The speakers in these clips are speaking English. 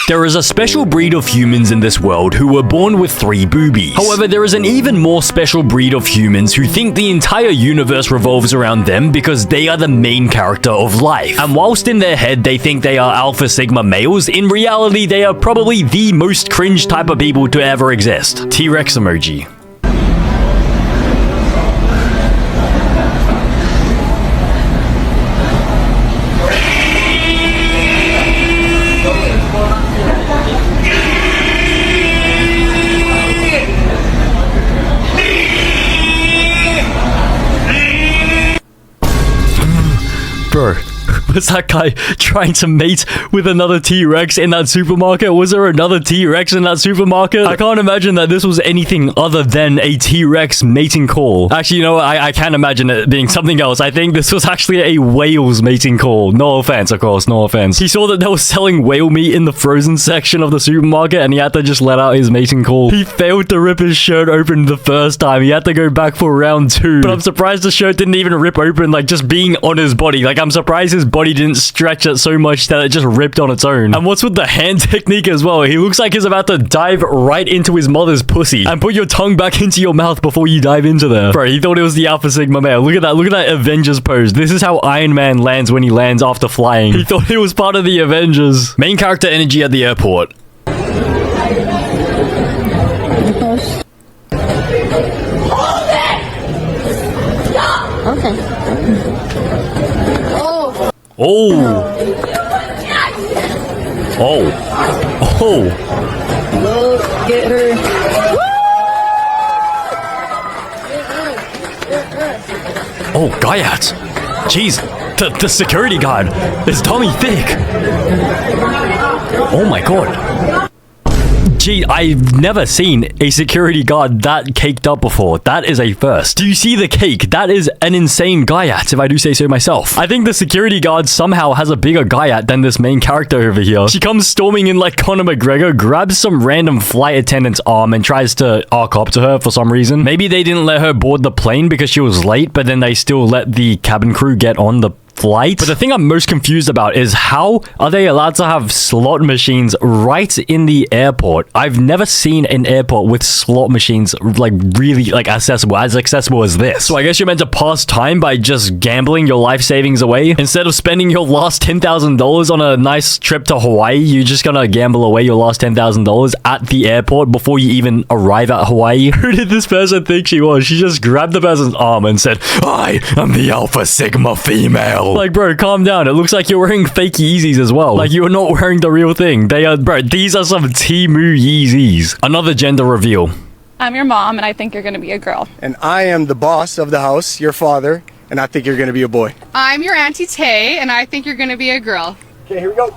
There is a special breed of humans in this world who were born with 3 boobies. However, there is an even more special breed of humans who think the entire universe revolves around them because they are the main character of life. And whilst in their head they think they are alpha sigma males, in reality they are probably the most cringe type of people to ever exist. T-Rex emoji. Bro, was that guy trying to mate with another T-Rex in that supermarket? Was there another T-Rex in that supermarket? I can't imagine that this was anything other than a T-Rex mating call. Actually, you know what? I can't imagine it being something else. I think this was actually a whale's mating call. No offense, of course, no offense. He saw that they were selling whale meat in the frozen section of the supermarket and he had to just let out his mating call. He failed to rip his shirt open the first time. He had to go back for round 2. But I'm surprised the shirt didn't even rip open, like just being on his body. Like, I'm surprised his body didn't stretch it so much that it just ripped on its own. And what's with the hand technique as well? He looks like he's about to dive right into his mother's pussy and put your tongue back into your mouth before you dive into there. Bro, he thought it was the Alpha Sigma male. Look at that. Look at that Avengers pose. This is how Iron Man lands when he lands after flying. He thought he was part of the Avengers. Main character energy at the airport. Okay. Oh. Oh. Oh. Go get her. Oh, Gaiat. Jeez. The security guard is Tommy Thick. Oh my god. Gee, I've never seen a security guard that caked up before. That is a first. Do you see the cake? That is an insane Gaiat, if I do say so myself. I think the security guard somehow has a bigger Gaiat than this main character over here. She comes storming in like Conor McGregor, grabs some random flight attendant's arm and tries to arc up to her for some reason. Maybe they didn't let her board the plane because she was late, but then they still let the cabin crew get on the flight. But the thing I'm most confused about is how are they allowed to have slot machines right in the airport? I've never seen an airport with slot machines like really like accessible as this. So I guess you're meant to pass time by just gambling your life savings away. Instead of spending your last $10,000 on a nice trip to Hawaii, you're just gonna gamble away your last $10,000 at the airport before you even arrive at Hawaii. Who did this person think she was? She just grabbed the person's arm and said, "I am the Alpha Sigma female." Like, bro, calm down. It looks like you're wearing fake Yeezys as well. Like, you're not wearing the real thing. They are, bro, these are some Temu Yeezys. Another gender reveal. I'm your mom, and I think you're gonna be a girl. And I am the boss of the house, your father, and I think you're gonna be a boy. I'm your Auntie Tay, and I think you're gonna be a girl. Okay, here we go.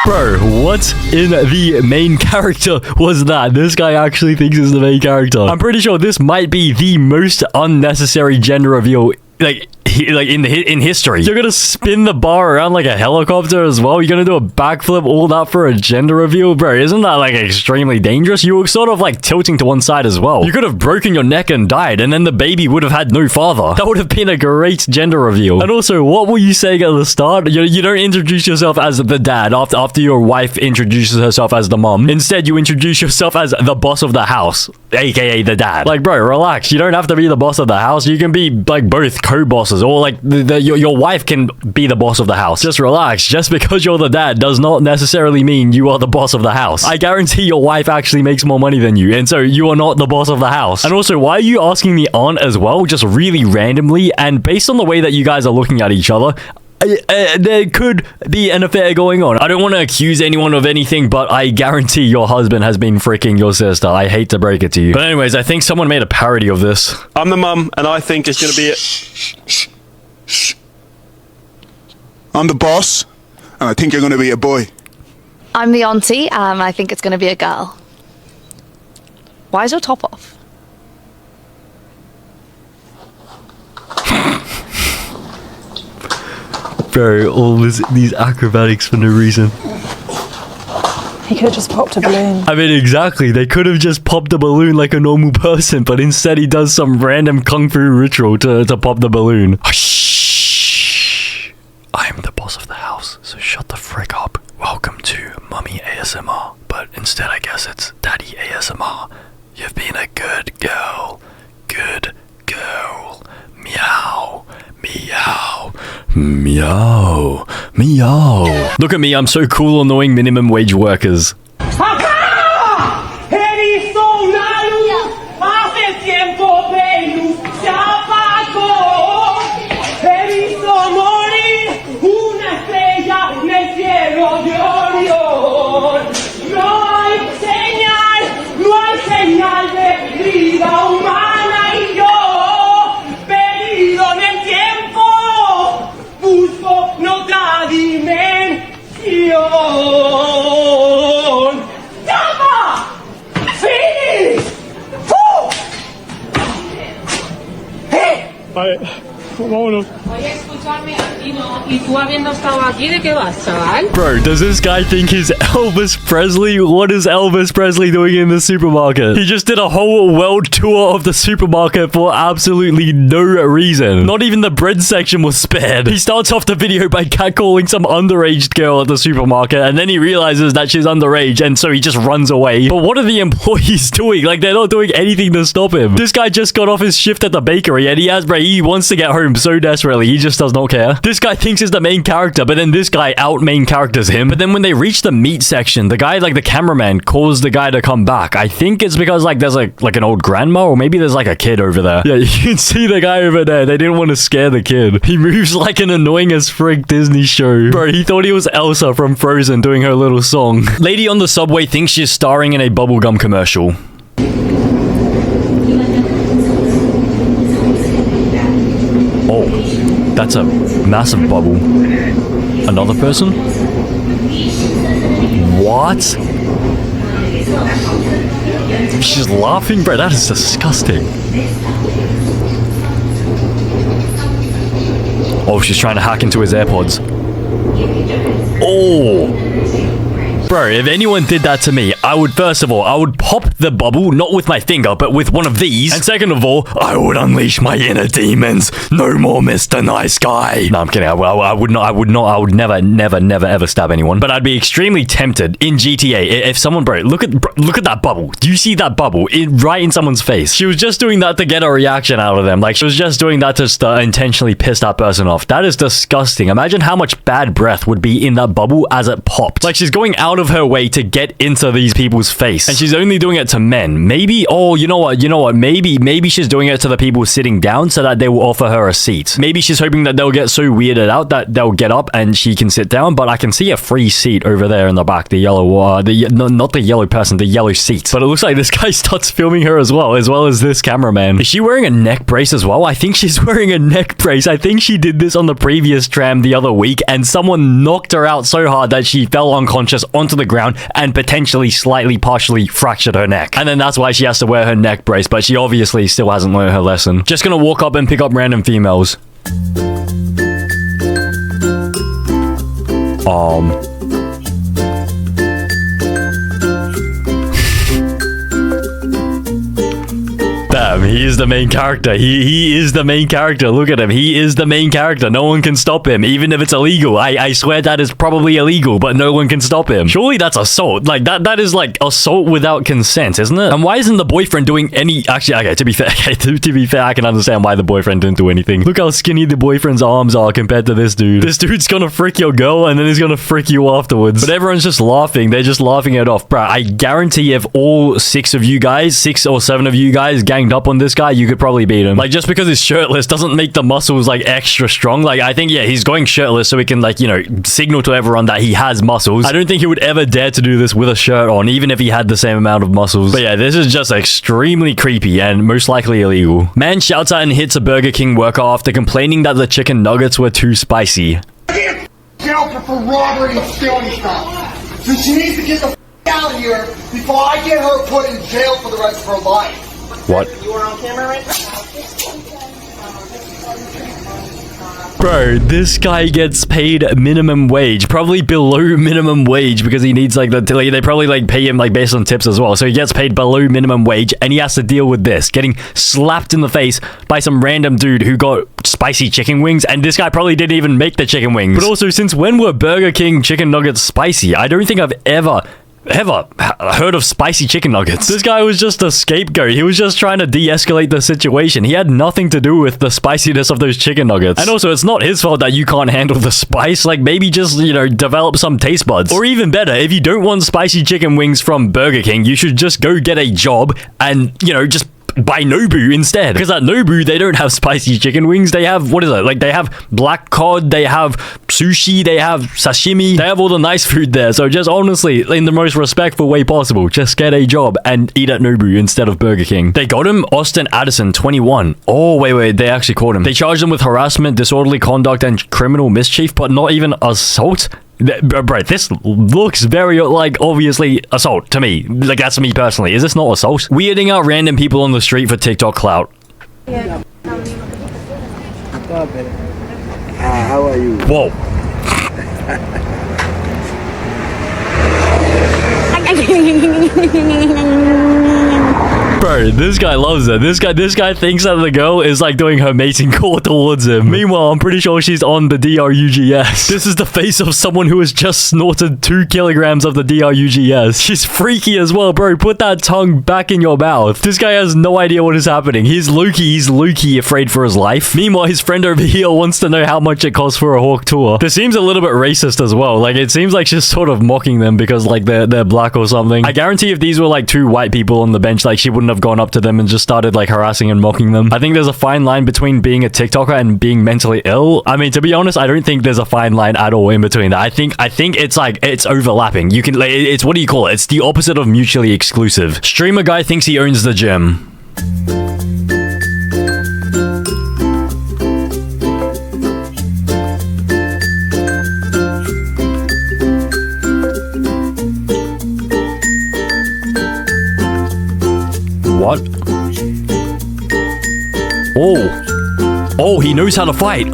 Bro, what in the main character was that? This guy actually thinks he's the main character. I'm pretty sure this might be the most unnecessary gender reveal in history. You're gonna spin the bar around like a helicopter as well? You're gonna do a backflip, all that for a gender reveal? Bro, isn't that like extremely dangerous? You were sort of like tilting to one side as well. You could have broken your neck and died, and then the baby would have had no father. That would have been a great gender reveal. And also, what were you saying at the start? You don't introduce yourself as the dad after your wife introduces herself as the mom. Instead, you introduce yourself as the boss of the house, aka the dad. Like, bro, relax. You don't have to be the boss of the house. You can be like both co-bosses, or like your wife can be the boss of the house. Just relax. Just because you're the dad does not necessarily mean you are the boss of the house. I guarantee your wife actually makes more money than you, and so you are not the boss of the house. And also, why are you asking the aunt as well, just really randomly? And based on the way that you guys are looking at each other, there could be an affair going on. I don't want to accuse anyone of anything, but I guarantee your husband has been freaking your sister. I hate to break it to you. But anyways, I think someone made a parody of this. I'm the mum, and I think it's going to be it. I'm the boss, and I think you're going to be a boy. I'm the auntie, and I think it's going to be a girl. Why is your top off? Bro, all these acrobatics for no reason. He could have just popped a balloon. I mean, exactly. They could have just popped a balloon like a normal person, but instead he does some random kung fu ritual to pop the balloon. Shh. I'm the boss of the house, so shut the frick up. Welcome to Mummy ASMR, but instead I guess it's Daddy ASMR. You've been a good girl. Good girl. Meow. Meow. Meow. Meow. Look at me, I'm so cool annoying minimum wage workers. Bro, does this guy think he's Elvis Presley? What is Elvis Presley doing in the supermarket? He just did a whole world tour of the supermarket for absolutely no reason. Not even the bread section was spared. He starts off the video by catcalling some underage girl at the supermarket, and then he realizes that she's underage, and so he just runs away. But what are the employees doing? Like, they're not doing anything to stop him. This guy just got off his shift at the bakery, and he wants to get home so desperately, he just does not care. This guy thinks he's the main character, but then this guy out main characters him. But then when they reach the meat section, the guy, like the cameraman, calls the guy to come back. I think it's because like there's like an old grandma, or maybe there's like a kid over there. Yeah, you can see the guy over there. They didn't want to scare the kid. He moves like an annoying as frick Disney show. Bro, he thought he was Elsa from Frozen doing her little song. Lady on the subway thinks she's starring in a bubblegum commercial. Oh, that's a massive bubble. Another person? What? She's laughing, bro. That is disgusting. Oh, she's trying to hack into his AirPods. Oh. Bro, if anyone did that to me, I would, first of all, I would pop the bubble, not with my finger, but with one of these. And second of all, I would unleash my inner demons. No more Mr. Nice Guy. No, I'm kidding. I would never, ever stab anyone. But I'd be extremely tempted in GTA. If someone, bro, look at that bubble. Do you see that bubble? Right in someone's face. She was just doing that to get a reaction out of them. Like, she was just doing that to intentionally piss that person off. That is disgusting. Imagine how much bad breath would be in that bubble as it popped. Like, she's going out of her way to get into these people's face, and she's only doing it to men. Maybe, oh, you know what, maybe she's doing it to the people sitting down so that they will offer her a seat. Maybe she's hoping that they'll get so weirded out that they'll get up and she can sit down. But I can see a free seat over there in the back, the yellow not the yellow person, the yellow seat. But it looks like this guy starts filming her as well as this cameraman. Is she wearing a neck brace as well? I think she's wearing a neck brace. I think she did this on the previous tram the other week, and someone knocked her out so hard that she fell unconscious onto the ground and potentially partially fractured her neck. And then that's why she has to wear her neck brace, but she obviously still hasn't learned her lesson. Just gonna walk up and pick up random females. Damn, he is the main character. He is the main character. Look at him. He is the main character. No one can stop him, even if it's illegal. I swear that is probably illegal, but no one can stop him. Surely that's assault. Like, that is like assault without consent, isn't it? And why isn't the boyfriend doing any... Actually, okay, to be fair, I can understand why the boyfriend didn't do anything. Look how skinny the boyfriend's arms are compared to this dude. This dude's gonna frick your girl, and then he's gonna frick you afterwards. But everyone's just laughing. They're just laughing it off. Bruh, I guarantee if all 6 or 7 of you guys ganged up on this guy, you could probably beat him. Like, just because he's shirtless doesn't make the muscles like extra strong. Like, I think, yeah, he's going shirtless so he can, like, you know, signal to everyone that he has muscles. I don't think he would ever dare to do this with a shirt on, even if he had the same amount of muscles. But yeah, this is just extremely creepy and most likely illegal. Man shouts out and hits a Burger King worker after complaining that the chicken nuggets were too spicy. Jail for robbery and stealing stuff. So she needs to get the out of here before I get her put in jail for the rest of her life. What? You are on camera right now. Bro, this guy gets paid minimum wage, probably below minimum wage because he needs like they probably like pay him like based on tips as well. So he gets paid below minimum wage and he has to deal with this, getting slapped in the face by some random dude who got spicy chicken wings, and this guy probably didn't even make the chicken wings. But also, since when were Burger King chicken nuggets spicy? I don't think I've ever heard of spicy chicken nuggets. This guy was just a scapegoat. He was just trying to de-escalate the situation. He had nothing to do with the spiciness of those chicken nuggets. And also, it's not his fault that you can't handle the spice. Like, maybe just, you know, develop some taste buds. Or even better, if you don't want spicy chicken wings from Burger King, you should just go get a job and, you know, just buy Nobu instead. Because at Nobu, they don't have spicy chicken wings. They have, what is it? Like, they have black cod, they have sushi, they have sashimi. They have all the nice food there. So just honestly, in the most respectful way possible, just get a job and eat at Nobu instead of Burger King. They got him, Austin Addison, 21. Oh, wait, they actually caught him. They charged him with harassment, disorderly conduct, and criminal mischief, but not even assault? Bro, this looks very, like, obviously assault to me. Like, that's me personally. Is this not assault? Weirding out random people on the street for TikTok clout. Yeah. How are you? Whoa. Bro, this guy loves it. This guy thinks that the girl is like doing her mating call towards him. Meanwhile, I'm pretty sure she's on the DRUGS. This is the face of someone who has just snorted 2 kilograms of the DRUGS. She's freaky as well, bro. Put that tongue back in your mouth. This guy has no idea what is happening. He's low-key afraid for his life. Meanwhile, his friend over here wants to know how much it costs for a hawk tour. This seems a little bit racist as well. Like, it seems like she's sort of mocking them because like they're black or something. I guarantee if these were like 2 white people on the bench, like she wouldn't have gone up to them and just started like harassing and mocking them. I think there's a fine line between being a TikToker and being mentally ill. I mean, to be honest, I don't think there's a fine line at all in between that. I think it's like, it's overlapping. You can, like, it's, what do you call it? It's the opposite of mutually exclusive. Streamer guy thinks he owns the gym. What? Oh, he knows how to fight.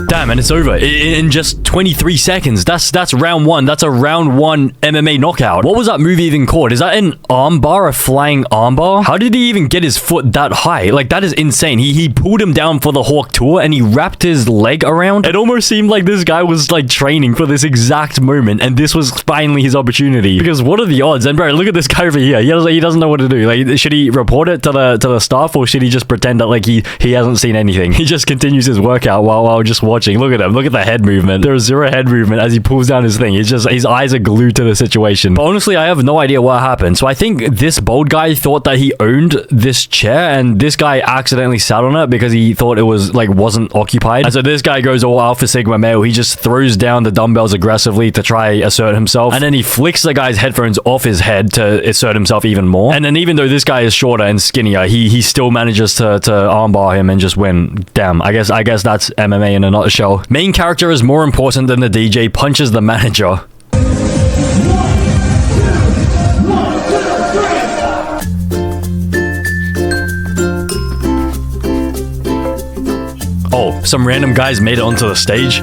Damn, and it's over in just 23 seconds. That's round 1. That's a round 1 MMA knockout. What was that move even called? Is that an armbar, a flying armbar? How did he even get his foot that high? Like, that is insane. He pulled him down for the hawk tour and he wrapped his leg around. It almost seemed like this guy was like training for this exact moment and this was finally his opportunity. Because what are the odds? And bro, look at this guy over here. He doesn't know what to do. Like, should he report it to the staff or should he just pretend that like he hasn't seen anything? He just continues his workout while just watching. Look at him. Look at the head movement. There's zero head movement as he pulls down his thing. It's just, his eyes are glued to the situation. But honestly, I have no idea what happened. So I think this bold guy thought that he owned this chair and this guy accidentally sat on it because he thought it was like wasn't occupied. And so this guy goes all Alpha Sigma male. He just throws down the dumbbells aggressively to try assert himself. And then he flicks the guy's headphones off his head to assert himself even more. And then even though this guy is shorter and skinnier, he still manages to armbar him and just win. Damn, I guess that's MMA in a nutshell. Main character is more important than the DJ, punches the manager. Oh, some random guys made it onto the stage.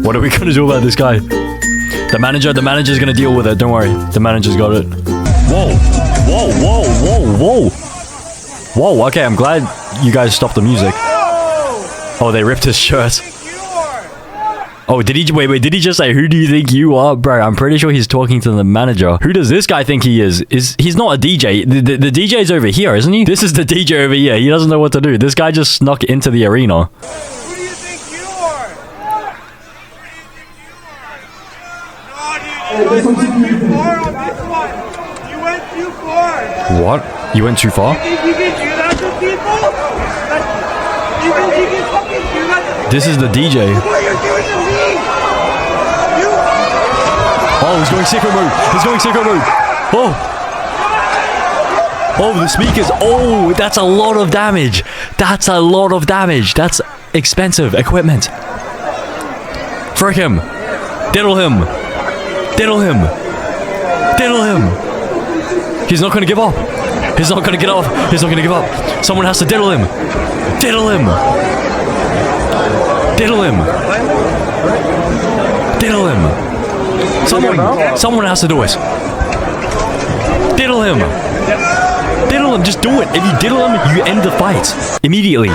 What are we gonna do about this guy? The manager's gonna deal with it, don't worry. The manager's got it. Whoa, okay, I'm glad you guys stopped the music. Oh, they ripped his shirt. Oh, did he? Wait, did he just say, who do you think you are? Bro, I'm pretty sure he's talking to the manager. Who does this guy think he is? He's not a DJ. The DJ's over here, isn't he? This is the DJ over here. He doesn't know what to do. This guy just snuck into the arena. Who do you think you are? No, dude, you went too far on this one. You went too far. What? You went too far? You think you can do that to people? You think you can fucking do that to people? This is the DJ. What you're doing to me? Oh, he's going sicko mode. He's going sicko mode. Oh, the speakers. Oh, that's a lot of damage. That's a lot of damage. That's expensive equipment. Frick him. Diddle him. Diddle him. Diddle him. He's not gonna give up. He's not gonna get off. He's not gonna give up. Someone has to diddle him. Diddle him. Diddle him. Diddle him. Someone has to do it. Diddle him. Diddle him. Just do it. If you diddle him, you end the fight immediately.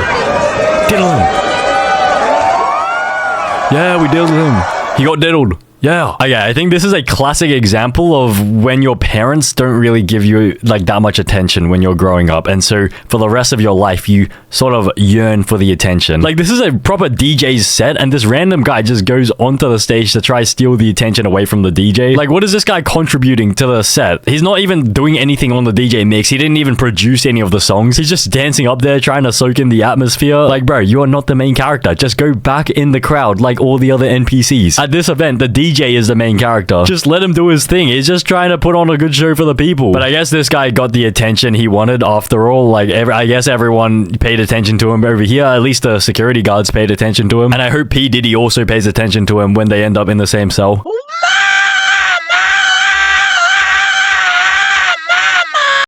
Diddle him. Yeah, we diddled him. He got diddled. Yeah. Okay, I think this is a classic example of when your parents don't really give you like that much attention when you're growing up. And so for the rest of your life, you sort of yearn for the attention. Like this is a proper DJ's set and this random guy just goes onto the stage to try to steal the attention away from the DJ. Like what is this guy contributing to the set? He's not even doing anything on the DJ mix. He didn't even produce any of the songs. He's just dancing up there trying to soak in the atmosphere. Like bro, you are not the main character. Just go back in the crowd like all the other NPCs. At this event, the DJ is the main character. Just let him do his thing. He's just trying to put on a good show for the people. But I guess this guy got the attention he wanted after all. Like, I guess everyone paid attention to him over here. At least the security guards paid attention to him. And I hope P. Diddy also pays attention to him when they end up in the same cell.